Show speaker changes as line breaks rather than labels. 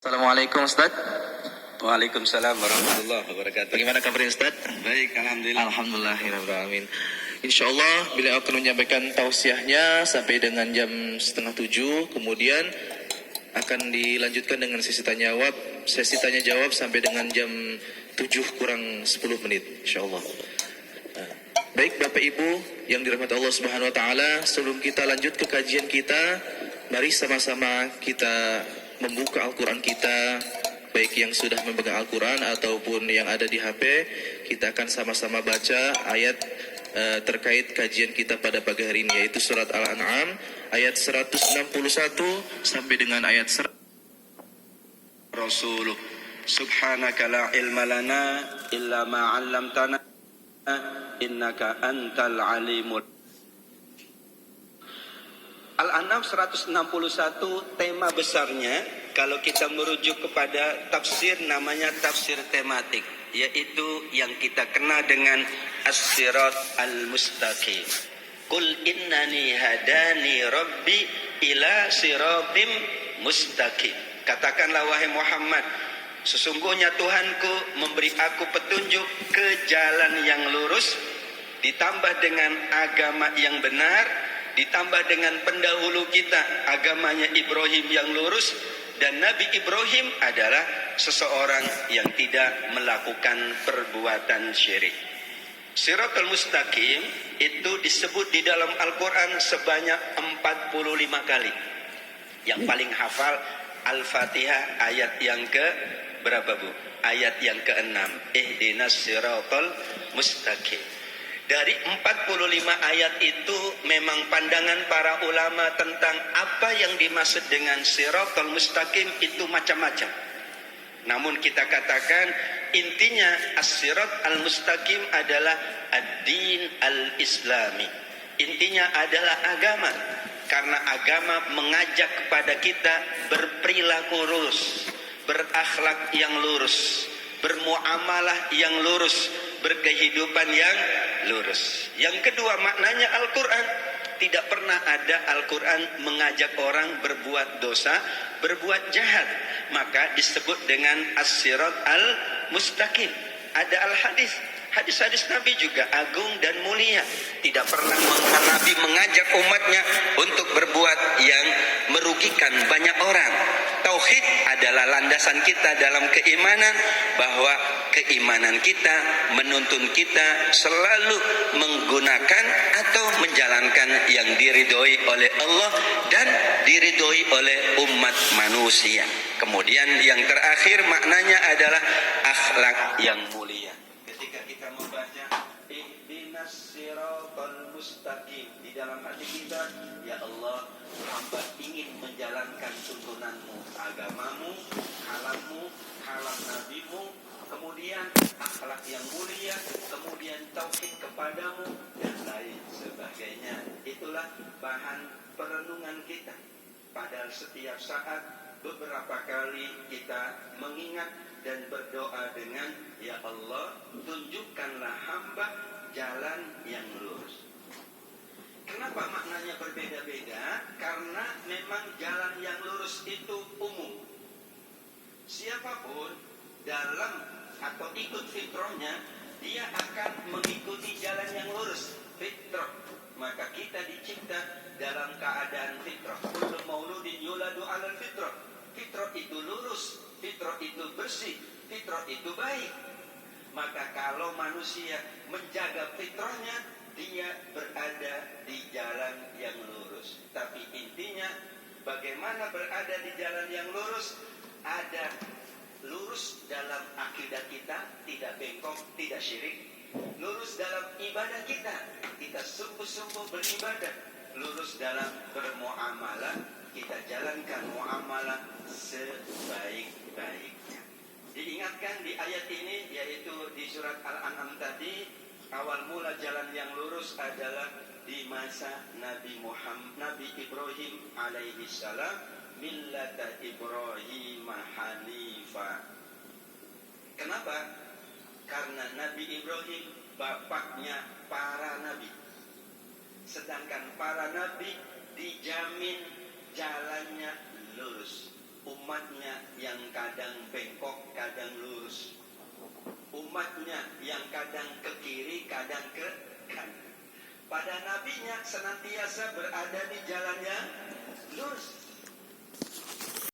Assalamualaikum Ustaz.
Waalaikumsalam warahmatullahi wabarakatuh.
Bagaimana kabar Ustaz?
Baik, alhamdulillah.
Alhamdulillahirrahmanirrahim. InsyaAllah beliau akan menyampaikan tausiahnya sampai dengan jam 6:30. Kemudian akan dilanjutkan dengan sesi tanya jawab sampai dengan jam 7 kurang 10 menit InsyaAllah. Baik Bapak Ibu yang dirahmati Allah Subhanahu Wa Taala, sebelum kita lanjut ke kajian kita, mari sama-sama kita membuka Al-Quran kita, baik yang sudah memegang Al-Quran ataupun yang ada di HP. Kita akan sama-sama baca ayat terkait kajian kita pada pagi hari ini, yaitu surat Al-An'am ayat 161 sampai dengan ayat 100.
Rasuluh subhanaka la ilma lana illa ma 'allamtana innaka antal alimul. Al-An'am 161, tema besarnya kalau kita merujuk kepada tafsir namanya tafsir tematik, yaitu yang kita kenal dengan as-sirat al-mustaqim. Qul innani hadani rabbi ila siratim mustaqim. Katakanlah wahai Muhammad, sesungguhnya Tuhanku memberi aku petunjuk ke jalan yang lurus, ditambah dengan agama yang benar, ditambah dengan pendahulu kita agamanya Ibrahim yang lurus, dan Nabi Ibrahim adalah seseorang yang tidak melakukan perbuatan syirik. Siratul Mustaqim itu disebut di dalam Al-Quran sebanyak 45 kali. Yang paling hafal Al-Fatihah ayat yang ke berapa Bu? Ayat yang ke-6. Ihdinas siratal mustaqim. Dari 45 ayat itu memang pandangan para ulama tentang apa yang dimaksud dengan siratal mustaqim itu macam-macam. Namun kita katakan intinya as-sirat al-mustaqim adalah ad-din al-islami. Intinya adalah agama. Karena agama mengajak kepada kita berperilaku lurus, berakhlak yang lurus, bermuamalah yang lurus, berkehidupan yang lurus. Yang kedua maknanya Al-Quran. Tidak pernah ada Al-Quran mengajak orang berbuat dosa, berbuat jahat. Maka disebut dengan as-sirat al-mustaqim. Ada al-hadis. Hadis-hadis Nabi juga agung dan mulia. Tidak pernah Nabi mengajak umatnya untuk berbuat yang merugikan banyak orang. Tauhid adalah landasan kita dalam keimanan, bahwa keimanan kita menuntun kita selalu menggunakan atau menjalankan yang diridhoi oleh Allah dan diridhoi oleh umat manusia. Kemudian yang terakhir maknanya adalah akhlak yang mulia. Ketika kita membaca ihdinas siratal mustaqim, di dalam hati kita, ya Allah, hamba ingin menjalankan tuntunanmu, agamamu, halammu, halam nabimu, kemudian akhlak yang mulia, kemudian tauhid kepadamu, dan lain sebagainya. Itulah bahan perenungan kita. Padahal setiap saat beberapa kali kita mengingat dan berdoa dengan, ya Allah, tunjukkanlah hamba jalan yang lurus. Kenapa maknanya berbeda-beda? Karena memang jalan yang lurus itu umum. Siapapun dalam atau ikut fitrahnya, dia akan mengikuti jalan yang lurus, fitrah. Maka kita dicipta dalam keadaan fitrah. Kullu mauludin yuladu 'alal fitrah. Fitrah itu lurus, fitrah itu bersih, fitrah itu baik. Maka kalau manusia menjaga fitrahnya, dia berada di jalan yang lurus. Tapi intinya bagaimana berada di jalan yang lurus? Ada lurus dalam akidah kita, tidak bengkok, tidak syirik. Lurus dalam ibadah kita, kita sungguh-sungguh beribadah. Lurus dalam bermuamalah, kita jalankan muamalah sebaik-baiknya. Diingatkan di ayat ini, yaitu di surat Al-An'am tadi, awal mula jalan yang lurus adalah di masa Nabi Ibrahim alaihi salam, millata Ibrahim hanifa. Kenapa? Karena Nabi Ibrahim bapaknya para nabi. Sedangkan para nabi dijamin jalannya lurus. umatnya yang kadang bengkok, kadang lurus. Umatnya yang kadang ke kiri, kadang ke kanan. Pada nabinya senantiasa berada di jalan yang lurus.